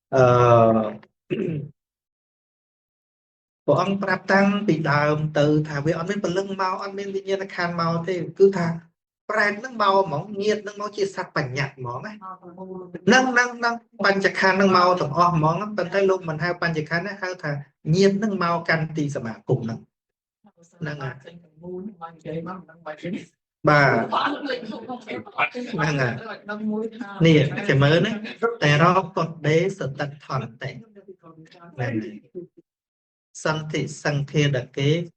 ờ của ông Prap tăng bị đào từ thả về ông bên bờ lưng mau ông bên tự nhiên là khan mau thì cứ thả Prap nó mau mỏng nhiệt nó mau chia sạch bành nhạt mỏng ấy nâng bành chặt khan nó mau tổng om mỏng lắm bên tay lúc mình hai bành chặt khan nó hai thả nhiệt nó mau căn tì sầm cùng nâng nâng à bà nâng à nè cái mới đấyแต่เรากดเดสตัดถอนแต่นั่น sanh thị sanh thê đặc kế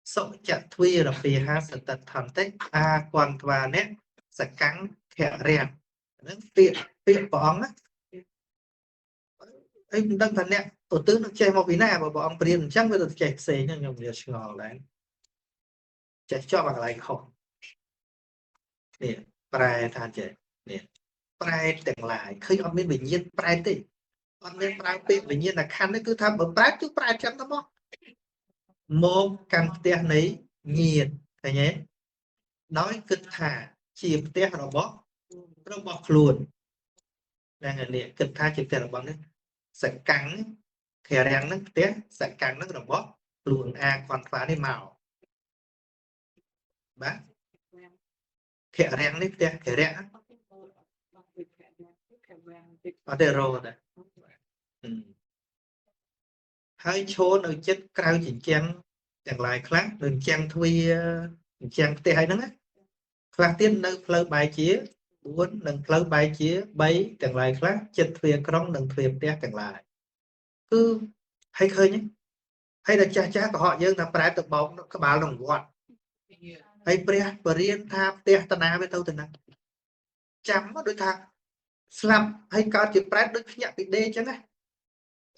sọ chặt thuy là vì ha sự tật thầm tích a quan và nét sẽ cắn khẽ rèn nó tiện tiện bóng á ấy đăng thần nè tổ tư nó chơi một vì nào mà bọn tiền chắc bây giờ chạy xe nhưng nhầm việc ngỏ lại chạy cho bằng lại không nè prai than chạy nè prai từng lại khi ông biết bình nhiên prai thì ông biết prai bình nhiên là khăn đấy cứ tham ở prai chứ prai chấm nó móc một căn tiền đấy nhiệt thấy nhé nói cực thả chỉ tiền nó bó luôn đang ở nè cực thả chỉ tiền nó bó nữa sẽ cắn khẽ răng nó tiền sẽ cắn nó bó luôn a còn phá đi màu bác khẽ răng đấy tiền khẽ răng ở đây rồi đấy hai chỗ nơi chết cao chỉ chăng chẳng lại khác đừng chăng thui chăng tê hay nắng á khác tiên nơi phơi bài chia muốn đừng phơi bài chia bấy chẳng lại khác chết thuê trong đừng thuê tê chẳng lại cứ hay khơi nhé hay là cha của họ dương là phải tự bóng các bạn đồng gọn hay pre riêng tham tê tana với tâu tình năng chấm đôi thằng slap hay cao chữ pre đôi nhận bị đê chứ này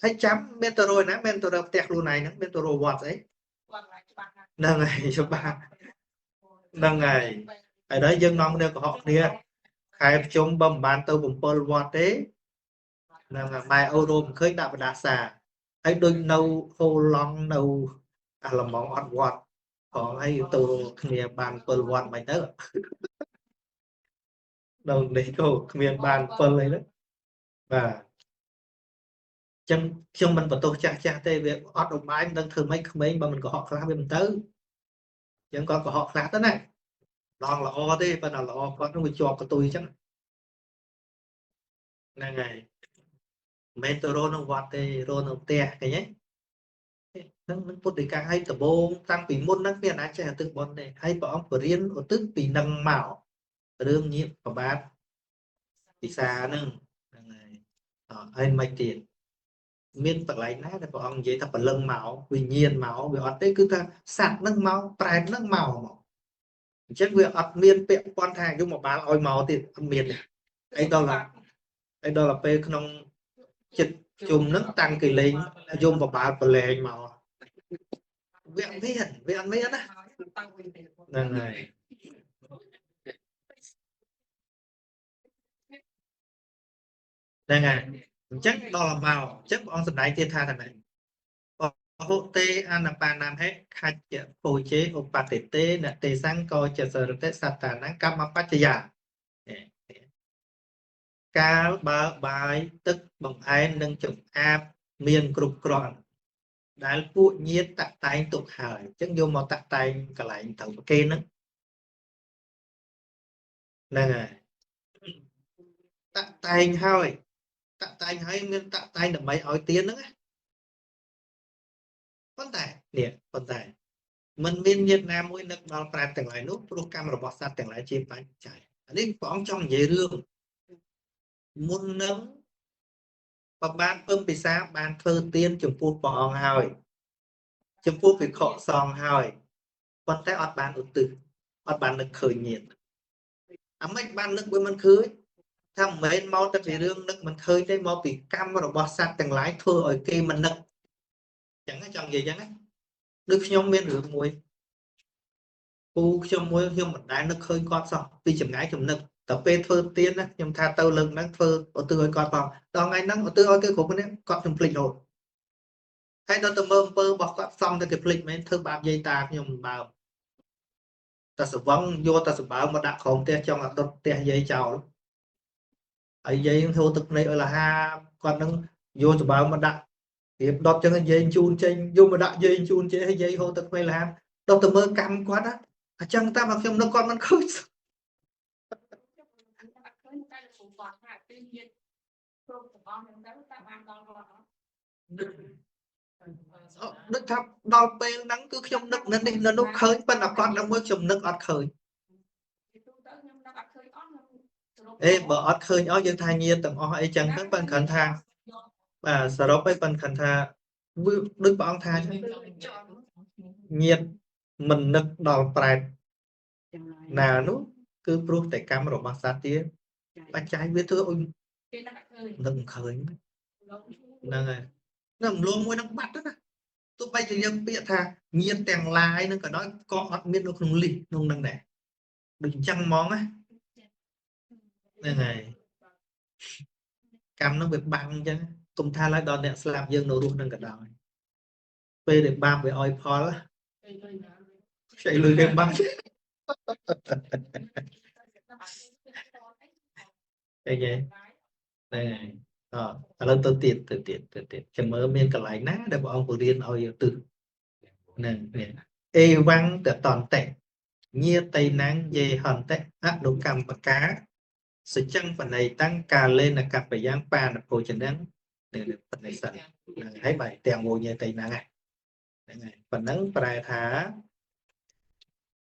hay chấm mentoro nè mentoro tẹt luôn này nè mentoro vọt ấy nâng ngày cho ba nâng ngày ở đấy dân non đều của họ kia khai chung bầm bàn tâu bầm pol vọt thế nâng là mai euro khơi đạo đá xà hay đôi nâu khô long nâu là món ọt vọt còn hay từ miền bàn pol vọt mày tớ đầu đấy cô miền bàn pol lấy đấy và chân chân mình vào tổ cha cha tê việc ọt đồng máy đang thử mấy mà mình có họ khác bên tớ nhưng con của họ khác đó này đòn là o thế và nào là o con nó bị cho của tôi chắc này ngày metro nó vọt tê rô nó tè cái nhé nó bút để cả hay tập bông tăng bị môn năng viên á chạy từ bọn này hay bỏ ông của riêng ở tức bị nâng mạo đương nhiệm của bác bị xa nâng hay mạch tiền miên tật lại nát của ông vậy thật là lưng máu vì nhiên máu vì ở đây cứ ta sạt nâng máu prai nâng màu chắc việc ở miên bẹo quan thang nhưng mà bán oi máu thì ăn miên này ấy đó là pe không chích chùm nước tăng kỳ linh dùng vào bán và lệ màu viện ăn miên á này đây này chắc đó là màu chắc ông sập đáy thiên tha thằng này hộ tê anapanam hết khai phôi chế opatete nè tê sang coi chờ giờ tê satan năng kamapachaya cá bờ bài tức bằng ai nâng chụp áp miền cục gọn đã phụ nhiệt tạ tay tục hỏi chắc vô một tạ tay cả lại thầu kê nữa nè tạ tay hơi tạ tay hay nên tạ tay được mấy hỏi tiếng nữa con tài mình bên Việt Nam mỗi nước bao trà từng lại nút program robot sát từng lại chim bánh chạy anh ấy phóng trong dễ rương muốn nấm và ban ôm bị xa ban thơ tiên chủng phu bỏ hỏi chủng phu bị khọ song hỏi con tay ọt ban ưu tư ọt ban được khởi nhiệt mấy ban nước với mình khơi thằng mấy mau ta bị rương nước mình khơi tới mau bị cam robot sát từng lại thơ ở kia mình nực chẳng có chọn gì chẳng á nước nhóm miên rửa mùi u cho mùi nhưng mà đá nước khơi con xong vì chừng ngái chừng nực tập bê thơ tiên á nhưng tha tâu lưng đang thơ ở tư ơi con phòng đó ngay nắng ở tư ơi cái khổ bên em con trong phịch rồi hay nó tầm mơ mơ bọc con xong thì cái phịch mấy thơ bạp dây ta nhưng bảo ta sẽ vắng vô ta sẽ bảo mà đã không tiền trong là đốt tiền dây chào ấy dây thô thực này ở là ha còn nó vô cho bao mà đặt tiếp đọt cho cái dây chun trên vô mà đặt dây chun chế hay dây thô thực này là đọt từ mơ cam quá đó chẳng ta mà khi nó con nó khơi đức thắp đo bên nắng cứ trong nước nên đi nó khơi bên nào con nó mới trong nước ọt khơi ê bờ ọt khơi ó dương thai nhiên tầm ó ấy chẳng các bạn khẩn tha và sau đó mấy bạn khẩn tha đức bọn tha nhiệt mình nực đo prẹt nào nó cứ proof tại cam rồi bằng sát tía bạn trái biết thứ ôi nực khơi nè nó luôn môi nó bắt đó tôi bây giờ dân biết tha nhiệt tèng lai nó cả nói có ọt miết nó không lì nó nâng này đừng chăng món á nè này cam nó bị băng chứ cùng tha lại đòn nè slap dương nổ luôn nâng cả đời về để ba về oi phó á chạy lùi đem băng đây vậy đây lần tôi tiệt cho mơ miên cả lại ná để bọn ông vừa điên oi từ nè ê văn để toàn tệ nhia tây nắng dê hòn tệ áp đủ cầm và cá sự chân phần này tăng cà lên là cặp phải giang pa là phô chân nắng để được phần này sẵn thấy bài tèo ngồi nhia tây nắng phần nắng phải thả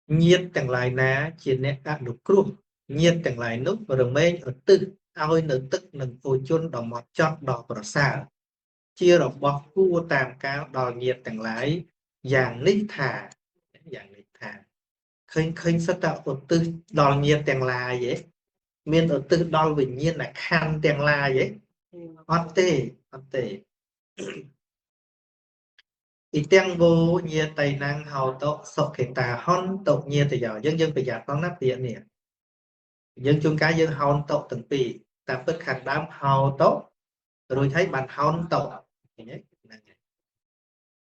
nhiệt chẳng lại ná chỉ nét áp đủ crum nhiệt chẳng lại nút và đường men ở tư ao nửa tức nâng phô chôn đỏ mọt chót đỏ và xa chia đọc bọc cua tàm cao đò nhiệt chẳng lại dạng nít thả dạng nít thả khinh khinh sẽ tạo ở tư đo nhiệt tiền là vậy miền ở tư đo bình nhiên là khăn tiền là vậy ót tê ý tiếng vô nhiệt tây năng hào tốc sọc hiện tà hon tộc nhiệt thì giờ dân dân bây giờ con nắp tiền nè dân chung cái dân hon tộc từngปีta bất khả đám hào tốc rồi thấy bạn hon tộc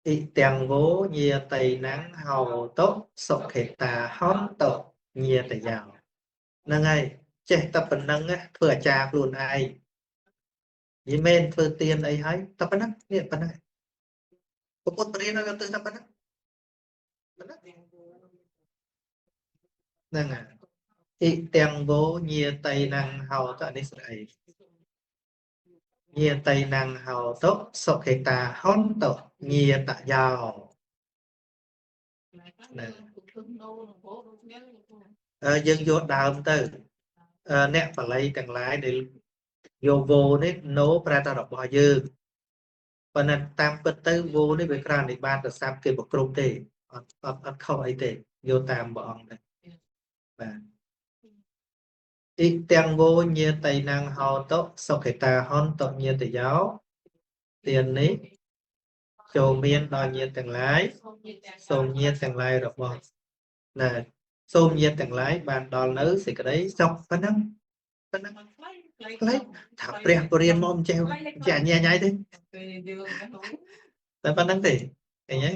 ý tiếng vô nhiệt tây năng hào tốc sọc hiện tà hon tộc nhiệt thì giờ nâng aiចេះ tập ប៉ុណ្ណឹងធ្វើអាចារ្យខ្លួនឯងនិយាយមែនធ្វើទៀនអីហើយតែប៉ុណ្ណឹងនេះប៉ុណ្ណឹងពុទ្ធបរិញ្ញាទៅតែប៉ុណ្ណឹងហ្នឹងហើយអ៊ីទាំងវោញាតៃណាំងហៅទៅនេះស្អីញាតៃណាំងហៅទៅសុខេតាហនទៅញាតយោយើងយកដើមទៅអ្នកបល័យទាំងឡាយដែលយកវោនេះណូប្រែតរបស់យើងប៉ុន្តែតាមពិតទៅវោនេះវាក្រាននេះបានប្រសាប់គេប្រគ្រប់ទេអត់ខុសអីទេយកតាមព្រះអង្គដែរបាទអ៊ីទាំងវោញាតៃណាំងហោតសុខេតាហនតញាតយោទាននេះចូលមានដល់ញាតទាំងឡាយសូមញាតទាំងឡាយរបស់ណាសូមញាតទាំងឡាយបានដល់នៅសេចក្តីសុខប៉ុណ្ណឹងខ្លីថាព្រះបរិញ្ញាមកចេះចេះញ៉ៃទេតែប៉ុណ្ណឹងទេឃើញទេ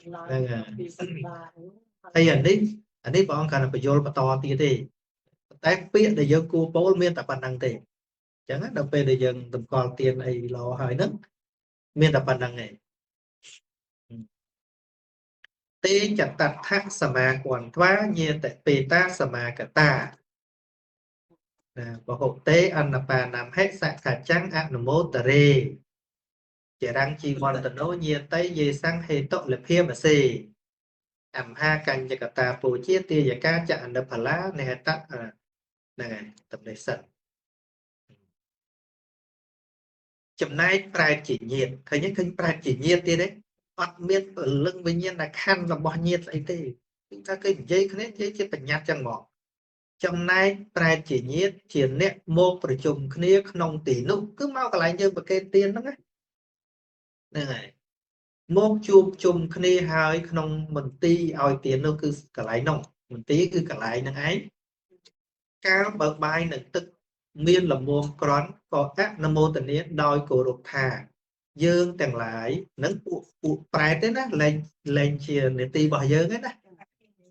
ហ្នឹងហើយអានេះព្រះអង្គកាន់តែបញ្យល់បន្តទៀតទេតែពាក្យដែលយើងគួរពោលមានតែប៉ុណ្ណឹងទេអញ្ចឹងដល់ពេលដែលយើងតម្កល់ទៀនអីឡហើយហ្នឹងមានតែប៉ុណ្ណឹងឯងទេចតថៈសមាគន្ត្វាញាតិបេតាសមាកតាបហុទេអនបាណាមហិសកច្ចាំងអនុមោទរេចរង្គជីវន្តនោញាតិយេសង្ហេតុលភិមសេអមហាកញ្ញកតាពូជាទាយកាចអនុផលានេហតហ្នឹងហើយតំណេសិនចំណែកប្រែតជាញាតិឃើញប្រែតជាញាតិទៀតទេអត់មានពលឹងវិញ្ញាណខណ្ឌរបស់ញាតិស្អីទេគឺថាគេនិយាយគ្នានិយាយជាបញ្ញត្តិចឹងមកចំណែកប្រែតជាញាតិជាអ្នកមកប្រជុំគ្នាក្នុងទីនោះគឺមកកន្លែងយើងប្រកេតទៀនហ្នឹងហ្នឹងហើយមកជួបជុំគ្នាហើយក្នុងមន្ទីរឲ្យទៀននោះគឺកន្លែងនោះមន្ទីរគឺកន្លែងហ្នឹងឯងកាលបើបាយនឹងទឹកមានលំមក្រន់ក៏អនុមោទនាដោយគោរពថាយើងទាំងឡាយនឹងពួកប្រែតទេណាលែងជានេតិរបស់យើងទេណា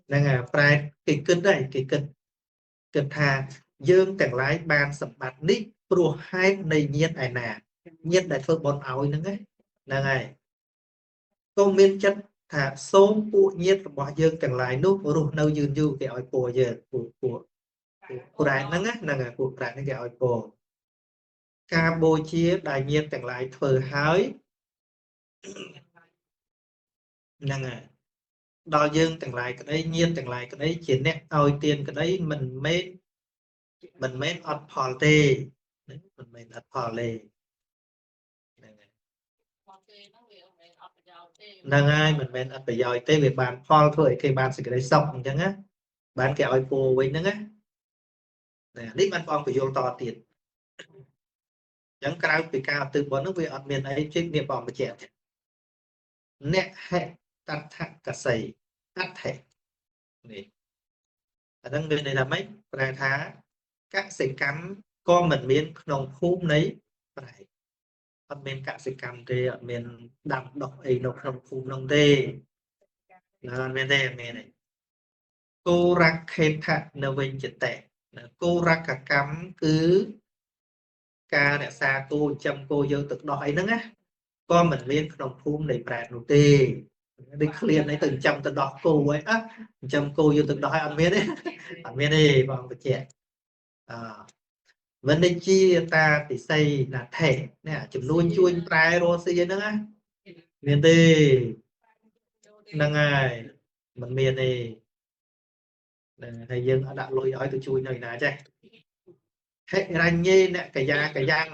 ហ្នឹងហើយប្រែតគេគិតដែរគេគិតថាយើងទាំងឡាយបានសម្បត្តិនេះ ព្រោះហេតុនៃញាតិឯណាញាតិដែលធ្វើបន់ឲ្យហ្នឹងហើយកុំមានចិត្តថាសូមពួកញាតិរបស់យើងទាំងឡាយនោះរស់នៅយឺនយូរគេឲ្យពរយើងពួកប្រែហ្នឹងហ្នឹងហើយពួកប្រែហ្នឹងគេឲ្យពរការបូជាដែលញាតិទាំងឡាយធ្វើហើយហ្នឹងហើយដល់យើងទាំងឡាយក្តីញាតិទាំងឡាយក្តីជាអ្នកឲ្យទានក្តីមិនមែនអត់ផលទេមិនមែនអត់ផលទេហ្នឹងហើយមិនមែនអត់ប្រយោជន៍ទេវាបានផលធ្វើឲ្យគេបានសេចក្តីសុខអញ្ចឹងណាបានគេឲ្យពរវិញហ្នឹងណានេះបានបងបញ្យល់តទៀតអញ្ចឹងក្រៅពីការទិបុណ្យនោះវាអត់មានអីជិះនេះបងបញ្ជាក់អ្នកហេតថកសីអត្ថិនេះអាហ្នឹងមានន័យថាម៉េចប្រែថាកសិកម្មក៏មិនមានក្នុងភូមិនៃប្រែអត់មានកសិកម្មទេអត់មានដាំដុះអីនៅក្នុងភូមិនោះទេអត់មានទេអត់មានទេគោរខេថៈនៅវិញចតេគោរកកម្មគឺការរក្សាគោចិញ្ចឹមគោយើងទឹកដោះអីហ្នឹងណាក៏មិនមានក្នុងភូមិនៃប្រែតនោះទេដូចឃ្លានអីទៅចិញ្ចឹមទៅដោះគោហើយចិញ្ចឹមគោយកទឹកដោះឲ្យអត់មានទេអត់មានទេបងបញ្ជាក់មិនដូចជាតាពិសីណាថេនេះចំនួនជួញប្រែរស់ស៊ីហ្នឹងណាមានទេហ្នឹងហើយមិនមានទេហើយយើងអត់ដាក់លុយឲ្យទៅជួយនៅណាចេះហិរញ្ញេអ្នកកាយ៉ាង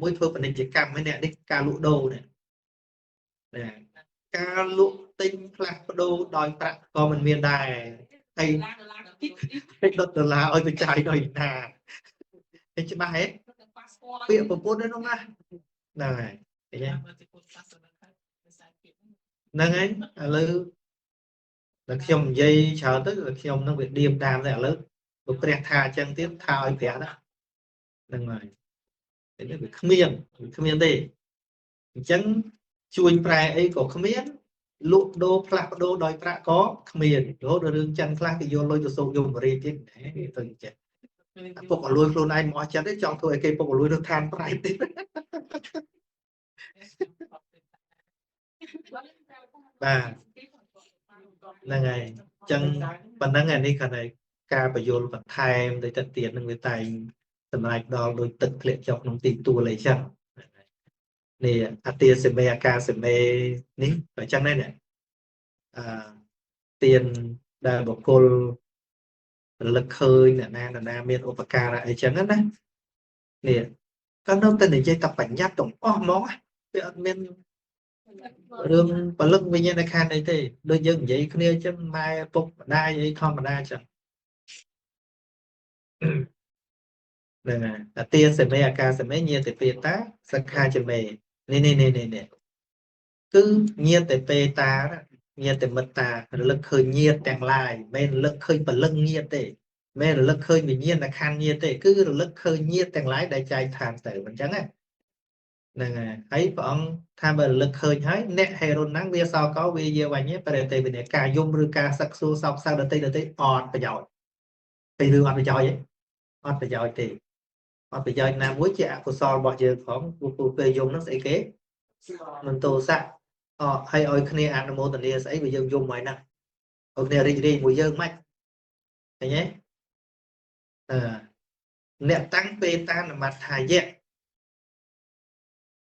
មួយធ្វើពាណិជ្ជកម្មហ្នឹងនេះការលក់ដូរនេះការលក់ទិញផ្លាស់ប្ដូរដោយប្រាក់ក៏មិនមានដែរហើយ$10ឲ្យទៅចាយដោយណាឯច្បាស់ហេពាក្យប្រពន្ធហ្នឹងណាហ្នឹងហើយហ្នឹងហើយឥឡូវតែខ្ញុំនិយាយច្រើនទៅខ្ញុំនឹងវាឌៀមតាមតែឥឡូវលោកព្រះថាអញ្ចឹងទៀតថាឲ្យព្រះណាហ្នឹងហើយនេះវាគ្មានទេអញ្ចឹងជួញប្រែអីក៏គ្មានលក់ដូរផ្លាស់ប្ដូរដោយប្រាក់ក៏គ្មានរហូតដល់រឿងចិនខ្លះគេយកលុយទៅសោកយមរីទៀតទៅចេះពុកអលួយខ្លួនឯងមកចិត្តទេចង់ធ្វើឲ្យគេពុកអលួយទៅឋានប្រៃទៀតបាទហ្នឹងហើយអញ្ចឹងប៉ុណ្ណឹងអានេះគាត់ថាការបញ្យលបន្ថែមទៅទឹកទៀតនឹងវាតែងសម្រាប់ដល់ដោយទឹកធ្លាក់ចុះក្នុងទីទួលអីចឹងនេះអទាសមេអាកាសមេនេះបើចឹងដែរនេះទានដែលបុគ្គលរលឹកឃើញអ្នកណាមានឧបការៈអីចឹងណានេះក៏នៅតែនិយាយតែបញ្ញត្តិទាំងអស់ហ្មងវាអត់មានរឿងពលឹងវិញ្ញាណក្ខន្ធអីទេដូចយើងនិយាយគ្នាចឹងម៉ែពុកម្ដាយអីធម្មតាចឹងហ្នឹងហើយអទាសមេអាកាសមេញាតិពេតាសក្ខាចមេនេះគឺញាតិពេតាញាតិមិត្តារលឹកឃើញញាតិទាំងឡាយមិនរលឹកឃើញពលឹងញាតិទេមិនរលឹកឃើញវិញ្ញាណក្ខន្ធញាតិទេគឺរលឹកឃើញញាតិទាំងឡាយដែលចែកឋានទៅអញ្ចឹងហ្នឹងហើយព្រះអង្គថាបើរលឹកឃើញហើយអ្នកហេរុនណាំងវាសោកោវាយាវញ្ញប្រតិវិនិការយំឬការសឹកសួរសោកសៅដតីអត់ប្រយោជន៍ពេលរឿងអត់ប្រយោជន៍ទេអត់ប្រយោជន៍ទេអត់ប្រយោជន៍ណាមួយជាអកុសលរបស់យើងផងពួកពេលយំហ្នឹងស្អីគេមិនទោសៈហើយឲ្យគ្នាអនុមោទនាស្អីបើយើងយំហើយណាឲ្យគ្នារីករាយមួយយើងមិនឃើញទេអ្នកតាំងពេតានមត្ថាយៈ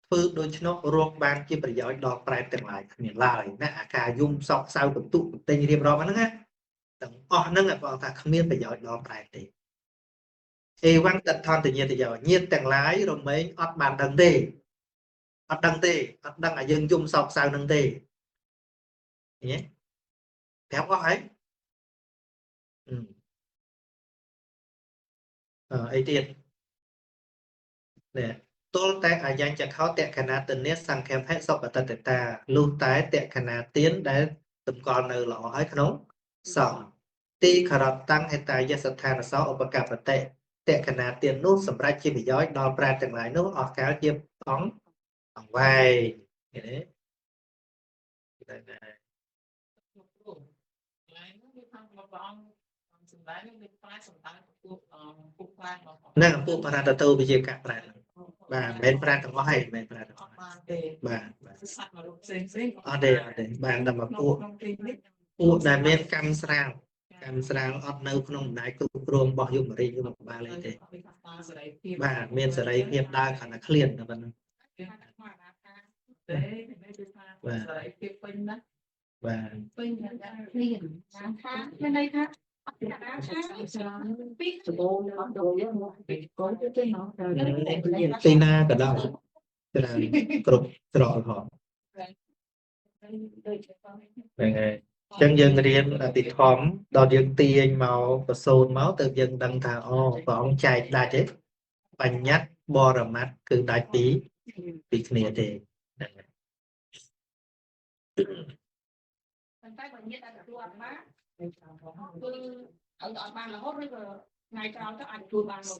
ធ្វើដូច្នោះរកបានជាប្រយោជន៍ដល់ប្រែតទាំងឡាយគ្មានឡើយណាអាការយំសោកសៅបន្ទុកបន្ទិញរៀបរាប់ហ្នឹងណាទាំងអស់ហ្នឹងបងថាគ្មានប្រយោជន៍ដល់ប្រែតទេអេវ៉ាំងតថន្តញាតិយោញាតិទាំងឡាយរមែងអត់បានដឹងទេអត់ដឹងឲ្យយើងយំសោកសៅនឹងទេឃើញទេប្រាប់អស់ហើយអីទៀតនេះទល់តែអាយ៉ាងចខោតក្ខណាទនិសង្ឃភៈសុបតតតាលុះតែតក្ខណាទានដែលតម្កល់នៅល្អហើយក្នុងសង្ឃទីខរតតាំងហេតាយសដ្ឋានសោឧបកបតិតក្ខណាទាននោះសម្រាប់ជាប្រយោជន៍ដល់ប្រាជ្ញទាំងឡាយនោះអស់កាលជាអង្វែងឃើញទេ นั่งพวกปราตโตวิเยกะปราบ่าเม็นปราตงให้เม็นปราตงบ่าอ๋อเดอเดบ่าดำมาพวกได้เม็นกำสรางอดនៅក្នុងដៃគ្រប់គ្រងរបស់យុមរីយុមបាលទេបាទមានសេរីភាពដើរខណៈឃ្លានតែប៉ុណ្ណឹងបាទបាទពេញឃ្លានថាមានន័យថាទីណាក៏ដោយច្រើនគ្រប់ច្រកផងហ្នឹងហើយចឹងយើងរៀនអតិធម្មដល់យើងទាញមកប្រសូនមកទៅយើងដឹងថាអូព្រះអង្គចែកដាច់ទេបញ្ញត្តិបរមត្តគឺដាច់ពីគ្នាទេហ្នឹងហើយតែបញ្ញត្តិតែទទួលអត់បានគឺឲ្យអត់បានរហូតឬក៏ថ្ងៃក្រោយទៅអាចទទួលបានមក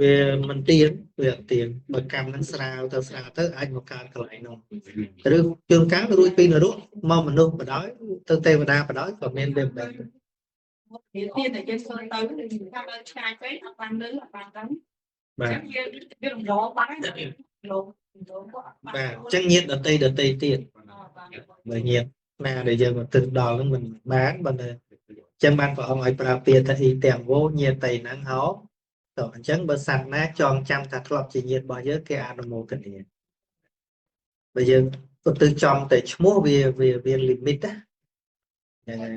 វាមិនទៀងវាអត់ទៀងបើកម្មនឹងស្រាលទៅអាចមកកើតកន្លែងនោះឬជួនកាលរួចពីនរកមកមនុស្សបដ ாய் ទៅទេវតាបដ ாய் ក៏មានវាបែបទៀតតែយើងធ្វើទៅថាដល់ឆ្ងាយពេកអត់បានលើអត់បានដឹងបាទវារំលងបានលោកបាទអញ្ចឹងញាតដតីទៀតបើញាតណាដែលយើងមកទឹកដល់ហ្នឹងមិនបានបើចឹងបានព្រះអង្គឲ្យប្រើពាក្យថាអ៊ីទាំងវោញាតីហ្នឹងហោតើអញ្ចឹងបើសត្វណាចងចាំថាធ្លាប់ជាញាតិរបស់យើងគេអនុមោទនាបើយើងទៅចំតែឈ្មោះវាលីមីតណាហ្នឹងហើយ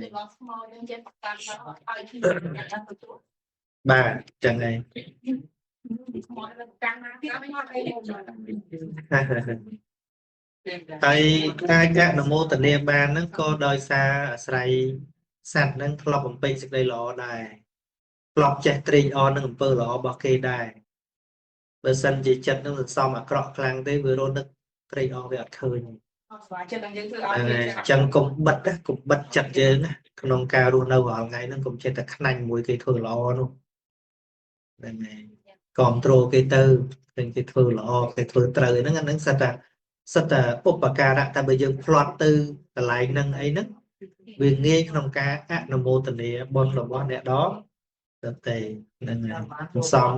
បាទចឹងហើយហើយអាចអនុមោទនាបានហ្នឹងក៏ដោយសារអាស្រ័យសត្វហ្នឹងធ្លាប់បំពេញសេចក្តីល្អដែរធ្លាប់ចេះត្រេកអរនឹងអំពើល្អរបស់គេដែរបើសិនជាចិត្តនឹងសន្សំអាក្រក់ខ្លាំងទេវារត់នឹកត្រេកអរវាអត់ឃើញចឹងកុំបិទចិត្តយើងណាក្នុងការរស់នៅរាល់ថ្ងៃហ្នឹងកុំចេះតែខ្នាញ់មួយគេធ្វើល្អនោះហ្នឹងហើយគ្រប់គ្រងគេទៅគេធ្វើល្អគេធ្វើត្រូវហ្នឹងសិតតែឧបការៈតែបើយើងផ្្លាត់ទៅកន្លែងហ្នឹងអីហ្នឹងវាងាយក្នុងការអនុមោទនាបុណ្យរបស់អ្នកដទៃនឹងសំ